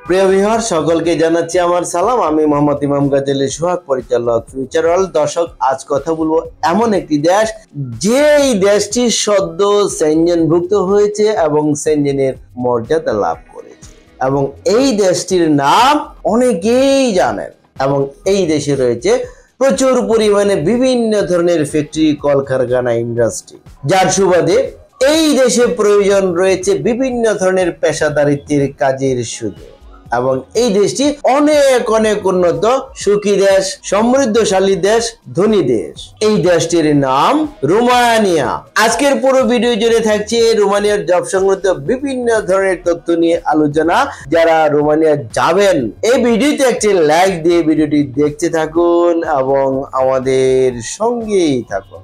প্রিয় ভিউয়ার সকলকে জানাচ্ছি আমার সালাম। আমি মোহাম্মদ ইমাম গাজী সোহাগ, পরিচালক ফিউচার ওয়ার্ল্ড। দর্শক, আজ কথা বলবো এমন একটি দেশ, যেই দেশটি সদ্য সেনজেনভুক্ত হয়েছে এবং সেনজেনের মর্যাদা লাভ করেছে, এবং এই দেশটির নাম অনেকেই জানেন। এবং এই দেশে রয়েছে প্রচুর পরিমাণে বিভিন্ন ধরনের ফ্যাক্টরি, কলকারখানা, ইন্ডাস্ট্রি, যার সুবাদে এই দেশে প্রয়োজন রয়েছে বিভিন্ন ধরনের পেশাদারিত্বের কাজের সুযোগ। এবং এই দেশটি অনেক অনেক উন্নত, সুখী দেশ, সমৃদ্ধশালী দেশ, ধনী দেশ। এই দেশটির নাম রোমানিয়া। আজকের পুরো ভিডিও জুড়ে থাকছে রোমানিয়ার জব সংক্রান্ত বিভিন্ন ধরনের তথ্য নিয়ে আলোচনা। যারা রোমানিয়া যাবেন, এই ভিডিওতে একটি লাইক দিয়ে ভিডিওটি দেখতে থাকুন এবং আমাদের সঙ্গেই থাকুন।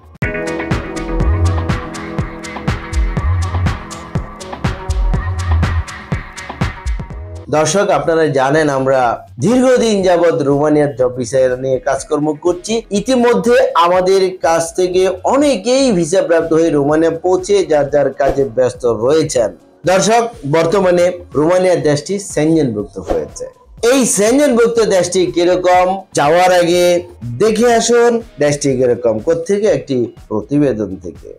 দর্শক, আপনারা জানেন আমরা দীর্ঘদিন যাবৎ রোমানিয়ার জব ভিসা নিয়ে কাজকর্ম করছি। ইতিমধ্যে আমাদের কাছ থেকে অনেকেই ভিসা প্রাপ্ত হয়ে রোমানিয়া পৌঁছে যার যার কাজে ব্যস্ত রয়েছেন। দর্শক, বর্তমানে রোমানিয়া দেশটি সেনজেনভুক্ত হয়েছে। এই সেনজেনভুক্ত দেশটি কিরকম, যাওয়ার আগে দেখে আসুন দেশটি কিরকম। কোত্থেকে? একটি প্রতিবেদন থেকে।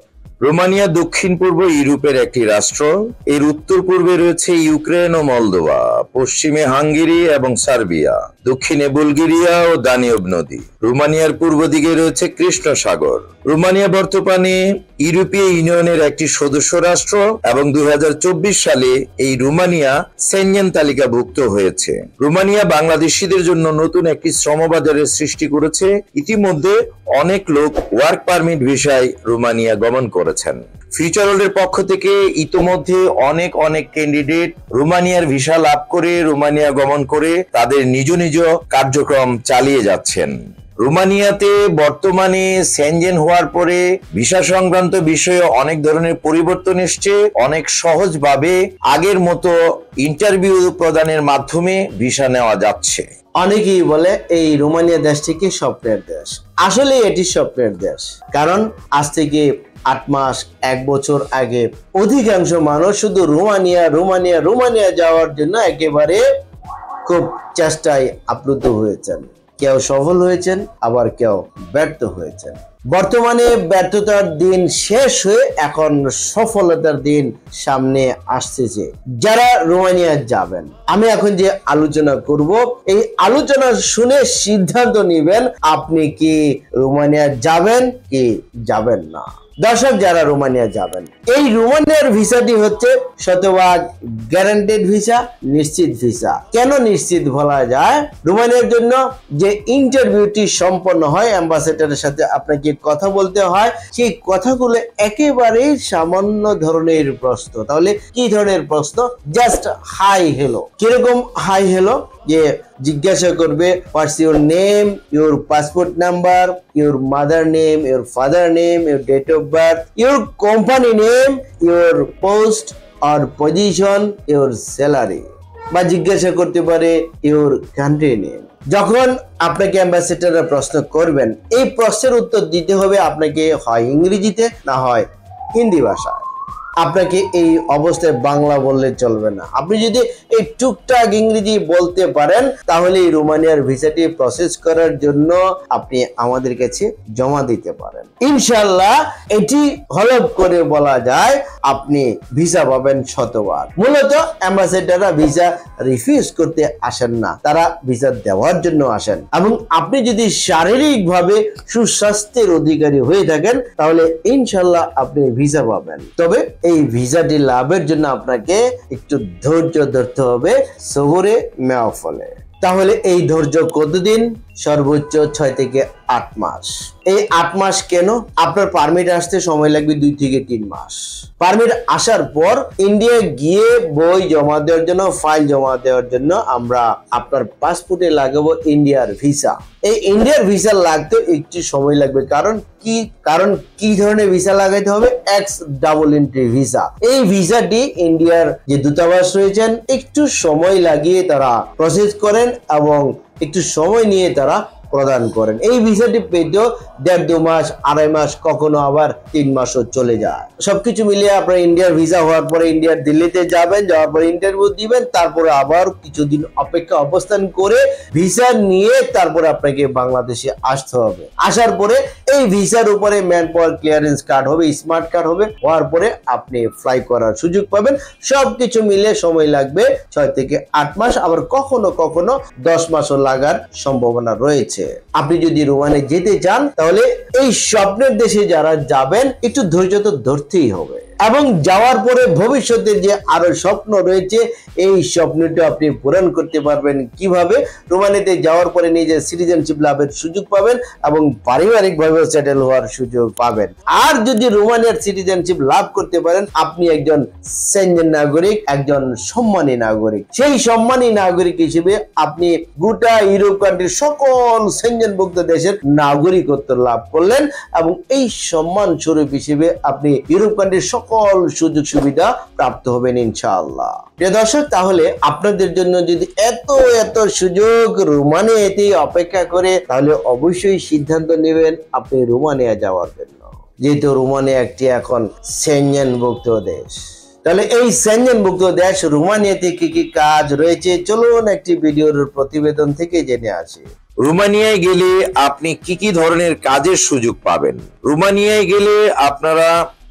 রোমানিয়া দক্ষিণ পূর্ব ইউরোপের একটি রাষ্ট্র। এর উত্তর পূর্বে রয়েছে ইউক্রেন ও মলদোভা, পশ্চিমে হাঙ্গেরি এবং সার্বিয়া, দক্ষিণে বুলগেরিয়া ও দানিউব নদী। রোমানিয়ার পূর্ব দিকে রয়েছে কৃষ্ণ সাগর। রোমানিয়া বর্তমানে ইউরোপীয় ইউনিয়নের একটি সদস্য রাষ্ট্র এবং 2024 সালে এই রোমানিয়া সেনজেন তালিকাভুক্ত হয়েছে। রোমানিয়া বাংলাদেশিদের জন্য নতুন একটি শ্রমবাজারের সৃষ্টি করেছে। ইতিমধ্যে অনেক লোক ওয়ার্ক পারমিট ভিসায় রোমানিয়া গমন করেছেন। ফিউচার ওয়ার্ল্ডের পক্ষ থেকে ইতিমধ্যে অনেক ক্যান্ডিডেট রোমানিয়ার ভিসা লাভ করে রোমানিয়া গমন করে তাদের নিজ নিজ কার্যক্রম চালিয়ে যাচ্ছেন। রোমানিয়াতে বর্তমানে সেনজেন হওয়ার পরে ভিসা সংক্রান্ত বিষয়ে অনেক ধরনের পরিবর্তন এসছে। অনেক সহজভাবে আগের মতো ইন্টারভিউ প্রদানের মাধ্যমে ভিসা নেওয়া যাচ্ছে। অনেকেই বলে এই রোমানিয়া দেশটিকে স্বপ্নের দেশ। আসলে এটি স্বপ্নের দেশ, কারণ আজ থেকে 8 মাস 1 বছর আগে অধিকাংশ মানুষ শুধু রোমানিয়া যাওয়ার জন্য একেবারে খুব চেষ্টায় আপ্লুত হয়েছেন। কেউ সফল হয়েছেন, আবার কেউ ব্যর্থ হয়েছেন। বর্তমানে ব্যর্থতার দিন শেষ হয়ে এখন সফলতার দিন সামনে আসতেছে। যারা রোমানিয়া যাবেন, আমি এখন যে আলোচনা করব, এই আলোচনা শুনে সিদ্ধান্ত নেবেন আপনি কি রোমানিয়া যাবেন কি যাবেন না। দর্শক, যারা রোমানিয়া যাবেন, এই রোমানিয়ার ভিসাটি হচ্ছে শতভাগ গ্যারান্টেড ভিসা, নিশ্চিত ভিসা। কেন নিশ্চিত বলা যায়? রোমানিয়ার জন্য যে ইন্টারভিউটি সম্পন্ন হয়, অ্যাম্বাসেডারের সাথে আপনাকে কথা বলতে হয়, সেই কথাগুলো একেবারেই সামান্য ধরনের প্রশ্ন। তাহলে কি ধরনের প্রশ্ন? Just hi hello. কিরকম হাই হেলো? যে জিজ্ঞাসা করবে what's your name, your passport number, your mother name, your father name, your date of birth, your company name, your post or position, your salary, বা জিজ্ঞাসা করতে পারে ইউর কান্ট্রি নেম। যখন আপনাকে অ্যাম্বাসেডাররা প্রশ্ন করবেন, এই প্রশ্নের উত্তর দিতে হবে আপনাকে হয় ইংরেজিতে, না হয় হিন্দি ভাষায়। আপনাকে এই অবস্থায় বাংলা বললে চলবে না। আপনি যদি এই টুকটাক ইংরেজি বলতে পারেন, তাহলে এই রোমানিয়ার ভিসাটি প্রসেস করার জন্য আপনি আমাদের কাছে জমা দিতে পারেন। ইনশাআল্লাহ এটি হলফ করে বলা যায় আপনি ভিসা পাবেন শতভাগ। মূলত অ্যাম্বাসেডাররা ভিসা রিফিউজ করতে আসেন না, তারা ভিসা দেওয়ার জন্য আসেন। এবং আপনি যদি শারীরিকভাবে সুস্বাস্থ্যের অধিকারী হয়ে থাকেন, তাহলে ইনশাআল্লাহ আপনি ভিসা পাবেন। তবে এই ভিসাটি লাভের জন্য আপনাকে একটু ধৈর্য ধরতে হবে, সবরে মেওয়া ফলে। তাহলে এই ধৈর্য কতদিন? সর্বোচ্চ 6 থেকে 8 মাস। এই 8 মাস কেন? আপনার পারমিট আসতে সময় লাগবে 2 থেকে 3 মাস। পারমিট আসার পর ইন্ডিয়া গিয়ে বই জমা দেওয়ার জন্য, ফাইল জমা দেওয়ার জন্য আমরা আপনার পাসপোর্টে লাগাবো ইন্ডিয়ার ভিসা। এই ইন্ডিয়ার ভিসা লাগতে একটু সময় লাগবে। কারণ কি ধরনের ভিসা লাগাইতে হবে? X double entry visa. এই ভিসাটি ইন্ডিয়ার যে দূতাবাস রয়েছেন একটু সময় লাগিয়ে তারা প্রসেস করেন এবং একটু সময় নিয়ে তারা প্রদান করেন। এই ভিসাটি পেতেও 1.5-2 মাস, 2.5 মাস, কখনো আবার 3 মাসও চলে যায়। সবকিছু মিলিয়ে আপনার ইন্ডিয়ার ভিসা হওয়ার পরে ইন্ডিয়ার দিল্লিতে যাবেন, যাওয়ার পরে ইন্টারভিউ দিবেন, তারপরে আবার কিছুদিন অপেক্ষা অবস্থান করে ভিসা নিয়ে তারপরে আপনাকে বাংলাদেশে আসতে হবে। আসার পরে এই ভিসার উপরে ম্যান পাওয়ার ক্লিয়ারেন্স কার্ড হবে, স্মার্ট কার্ড হবে, হওয়ার পরে আপনি ফ্লাই করার সুযোগ পাবেন। সবকিছু মিলে সময় লাগবে 6 থেকে 8 মাস, আবার কখনো কখনো 10 মাসও লাগার সম্ভাবনা রয়েছে। আপনি যদি রোমানিয়া যেতে চান তাহলে এই স্বপ্নের দেশে যারা যাবেন একটু ধৈর্য তো ধরতেই হবে, এবং যাওয়ার পরে ভবিষ্যতে যে আরো স্বপ্ন রয়েছে এই স্বপ্নটা আপনি পূরণ করতে পারবেন কিভাবে? রোমানিয়াতে যাওয়ার পরে নিজের সিটিজেনশিপ লাভের সুযোগ পাবেন এবং পারিবারিকভাবে সেটেল হওয়ার সুযোগ পাবেন। আর যদি রোমানিয়ার সিটিজেনশিপ লাভ করতে পারেন, আপনি একজন সেনজেন নাগরিক, একজন সম্মানী নাগরিক। সেই সম্মানী নাগরিক হিসেবে আপনি গোটা ইউরোপ কান্ট্রির সকল সেনজেনভুক্ত দেশের নাগরিকত্ব লাভ করলেন, এবং এই সম্মান স্বরূপ হিসেবে আপনি ইউরোপ কান্ট্রির সকল সুযোগ সুবিধা প্রাপ্ত হবেন ইনশাআল্লাহ। প্রিয় দর্শক, তাহলে আপনাদের জন্য যদি এত সুযোগ রোমানিয়াতে অপেক্ষা করে, তাহলে অবশ্যই সিদ্ধান্ত নেবেন আপনি রোমানিয়া যাওয়ার জন্য, যেহেতু রোমানিয়া একটি এখন সেনজেনভুক্ত দেশ। তাহলে এই সেনজেনভুক্ত দেশ রোমানিয়াতে কি কি কাজ রয়েছে, চলুন একটি ভিডিওর প্রতিবেদন থেকে জেনে আসি। রোমানিয়ায় গেলে আপনি কি কি ধরনের কাজের সুযোগ পাবেন? রোমানিয়ায় গেলে আপনারা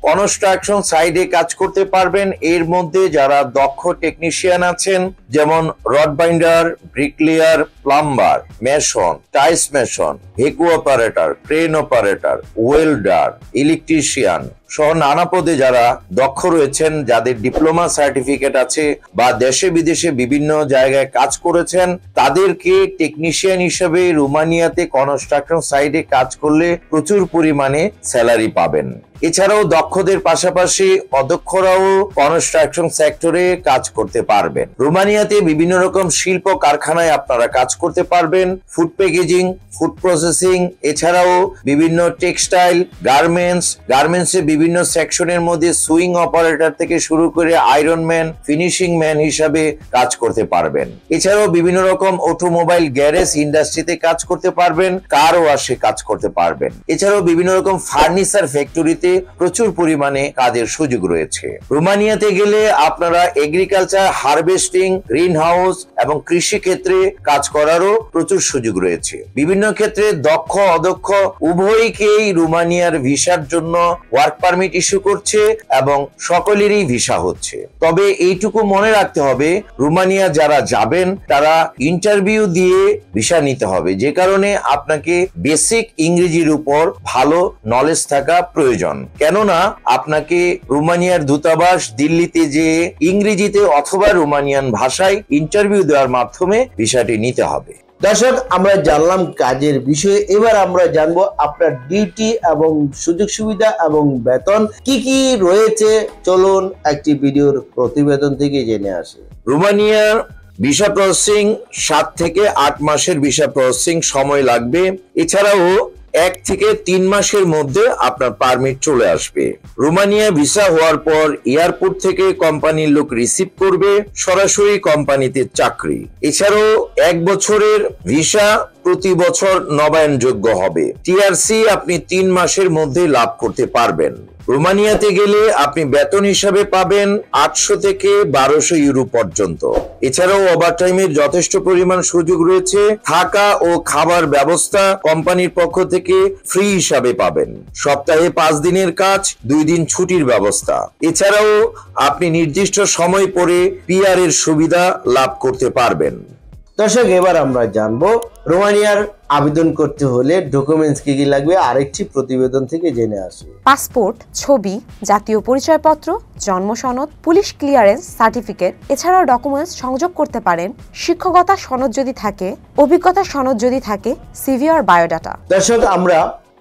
কনস্ট্রাকশন সাইডে কাজ করতে পারবেন। এর মধ্যে যারা দক্ষ টেকনিশিয়ান আছেন, যেমন rod binder, bricklayer, plumber, mason, tiles mason, হেকু operator, crane operator, welder, electrician সহ নানা পদে যারা দক্ষ রয়েছেন, যাদের ডিপ্লোমা সার্টিফিকেট আছে বা দেশে বিদেশে বিভিন্ন জায়গায় কাজ করেছেন, তাদেরকে টেকনিশিয়ান হিসেবে রোমানিয়াতে কনস্ট্রাকশন সাইডে কাজ করলে প্রচুর পরিমাণে স্যালারি পাবেন। এছাড়াও দক্ষদের পাশাপাশি অদক্ষরাও কনস্ট্রাকশন সেক্টরে কাজ করতে পারবেন। রোমানিয়াতে বিভিন্ন রকম শিল্প কারখানায় আপনারা কাজ করতে পারবেন, ফুড প্যাকেজিং, ফুড প্রসেসিং, এছাড়াও বিভিন্ন টেক্সটাইল, গার্মেন্টসে বিভিন্ন সেকশনের মধ্যে সুইং অপারেটর থেকে শুরু করে আয়রন ম্যান, ফিনিশিং ম্যান হিসাবে কাজ করতে পারবেন। এছাড়াও বিভিন্ন রকম অটোমোবাইল গ্যারেজ ইন্ডাস্ট্রিতে কাজ করতে পারবেন, কার ওয়াশে কাজ করতে পারবেন। এছাড়াও বিভিন্ন রকম ফার্নিচার ফ্যাক্টরিতে প্রচুর পরিমাণে কাজের সুযোগ রয়েছে। রোমানিয়াতে গেলে আপনারা এগ্রিকালচার, হারভেস্টিং, গ্রিন হাউস এবং কৃষি ক্ষেত্রে কাজ করারও প্রচুর সুযোগ রয়েছে। বিভিন্ন ক্ষেত্রে দক্ষ অদক্ষ উভয়কেই রোমানিয়ার ভিসার জন্য ওয়ার্ক পারমিট ইস্যু করছে এবং সকলেরই ভিসা হচ্ছে। তবে এইটুকু মনে রাখতে হবে, রোমানিয়া যারা যাবেন তারা ইন্টারভিউ দিয়ে ভিসা নিতে হবে, যে কারণে আপনাকে বেসিক ইংরেজির উপর ভালো নলেজ থাকা প্রয়োজন। কেননা আপনাকে রোমানিয়ার দূতাবাস দিল্লিতে যে ইংরেজিতে অথবা রোমানিয়ান ভাষায় ইন্টারভিউ দেওয়ার মাধ্যমে ভিসাটি নিতে হবে। দর্শক, আমরা জানলাম কাজের বিষয়ে, এবার আমরা জানবো আপনার ডিউটি এবং সুযোগ সুবিধা এবং বেতন কি কি রয়েছে। চলুন একটি ভিডিওর প্রতিবেদন থেকে জেনে আসি। রোমানিয়ার ভিসা প্রসেসিং 7 থেকে 8 মাসের ভিসা প্রসেসিং সময় লাগবে। এছাড়াও 1 থেকে 3 মাসের মধ্যে আপনার পারমিট চলে আসবে। রোমানিয়া ভিসা হওয়ার পর এয়ারপোর্ট থেকে কোম্পানির লোক রিসিভ করবে, সরাসরি কোম্পানিতে চাকরি। এছাড়াও 1 বছরের ভিসা প্রতি বছর নবায়নযোগ্য হবে। টিআরসি আপনি 3 মাসের মধ্যে লাভ করতে পারবেন। রোমানিয়াতে গেলে আপনি বেতন হিসাবে পাবেন 800 থেকে 1200 ইউরো পর্যন্ত। এছাড়াও ওভারটাইমের যথেষ্ট পরিমাণ সুযোগ রয়েছে। থাকা ও খাবার ব্যবস্থা কোম্পানির পক্ষ থেকে ফ্রি হিসাবে পাবেন। সপ্তাহে 5 দিনের কাজ, 2 দিন ছুটির ব্যবস্থা। এছাড়াও আপনি নির্দিষ্ট সময় পরে পিআর এর সুবিধা লাভ করতে পারবেন। দর্শক, এবার আমরা জানবো রোমানিয়ার আবেদন করতে হলে ডকুমেন্টস কি কি লাগবে, আরেকটি প্রতিবেদন থেকে জেনে আসি। পাসপোর্ট, ছবি, জাতীয় পরিচয়পত্র, জন্ম সনদ, পুলিশ ক্লিয়ারেন্স সার্টিফিকেট, এছাড়াও ডকুমেন্টস সংযোগ করতে পারেন শিক্ষকতা সনদ যদি থাকে, অভিজ্ঞতা সনদ যদি থাকে, সিভি আর বায়োডাটা। দর্শক, আমরা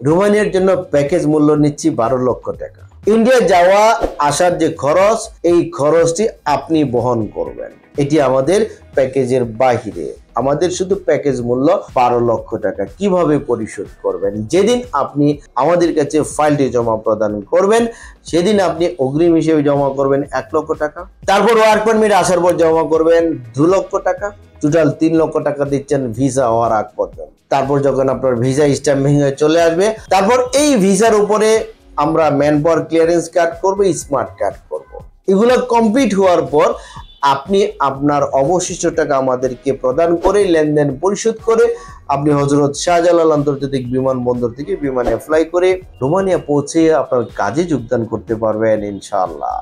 রোমানিয়ার জন্য প্যাকেজ মূল্য নিচ্ছি 12 লক্ষ টাকা। ইন্ডিয়া যাওয়া আসার যে খরচ, এই খরচটি আপনি বহন করবেন। এটি আমাদের প্যাকেজের বাহিরে। আমাদের শুধু প্যাকেজ মূল্য 12 লক্ষ টাকা। কিভাবে পরিশোধ করবেন? যেদিন আপনি আমাদের কাছে ফাইলটি জমা প্রদান করবেন, সেদিন আপনি অগ্রিম হিসেবে জমা করবেন 1 লক্ষ টাকা। তারপর ওয়ার্ক পারমিট আসার পর জমা করবেন 2 লক্ষ টাকা। টোটাল 3 লক্ষ টাকা দিচ্ছেন ভিসা হওয়ার আগ পর্যন্ত। তারপর যখন আপনার ভিসা স্ট্যাম্পিং হয়ে চলে আসবে, তারপর এই ভিসার উপরে আমরা ম্যান পাওয়ার ক্লিয়ারেন্স কার্ড করব, স্মার্ট কার্ড করব। এগুলো কমপ্লিট হওয়ার পর আপনি আপনার অবশিষ্ট টাকা আমাদেরকে প্রদান করে লেনদেন পরিশোধ করে আপনি হযরত শাহজালাল আন্তর্জাতিক বিমানবন্দর থেকে বিমানে ফ্লাই করে রোমানিয়া পৌঁছে আপনার কাজে যোগদান করতে পারবেন ইনশাআল্লাহ।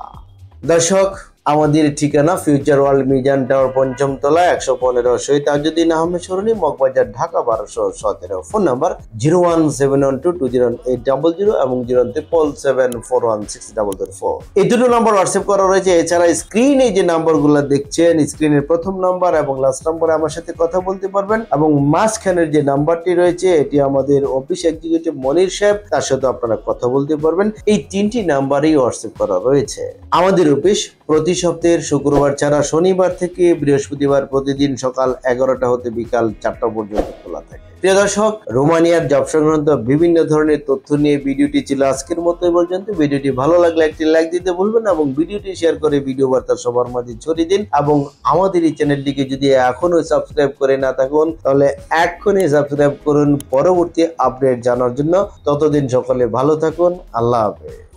দর্শক, আমাদের ঠিকানা ফিউচার ওয়ার্ল্ড মিজান টাওয়ার, ৫ম তলা, ১১৫ শহীদ তাজউদ্দিন আহমেদ সরণি, মগবাজার, ঢাকা ১২১৭। ফোন নাম্বার 01712208000 এবং 037741600। এই দুটো নাম্বার হোয়াটসঅ্যাপ করা রয়েছে। এছাড়া স্ক্রিনে যে নাম্বারগুলো দেখছেন, স্ক্রিনের প্রথম নাম্বার এবং লাস্ট নাম্বারে আমার সাথে কথা বলতে পারবেন, এবং মাঝখানের যে নাম্বারটি রয়েছে এটি আমাদের অফিস এক্সিকিউটিভ মনির সাহেব, তার সাথে আপনারা কথা বলতে পারবেন। এই 3টি নাম্বারেই হোয়াটসঅ্যাপ করা রয়েছে। আমাদের অফিস প্রতি সপ্তাহের শুক্রবার ছাড়া শনিবার থেকে বৃহস্পতিবার প্রতিদিন সকাল 11টা হতে বিকাল 4টা পর্যন্ত খোলা থাকে। প্রিয় দর্শক, রোমানিয়ার জব সংক্রান্ত বিভিন্ন ধরনের তথ্য নিয়ে ভিডিওটি ছিল আজকের মতো এই পর্যন্ত। ভিডিওটি ভালো লাগলে একটি লাইক দিতে ভুলবেন এবং ভিডিওটি শেয়ার করে ভিডিও বার্তা সবার মাঝে ছড়িয়ে দিন। এবং আমাদের এই চ্যানেলটিকে যদি এখনো সাবস্ক্রাইব করে না থাকুন তাহলে এক্ষুনি সাবস্ক্রাইব করুন পরবর্তী আপডেট জানার জন্য। ততদিন সকলে ভালো থাকুন। আল্লাহ হাফেজ।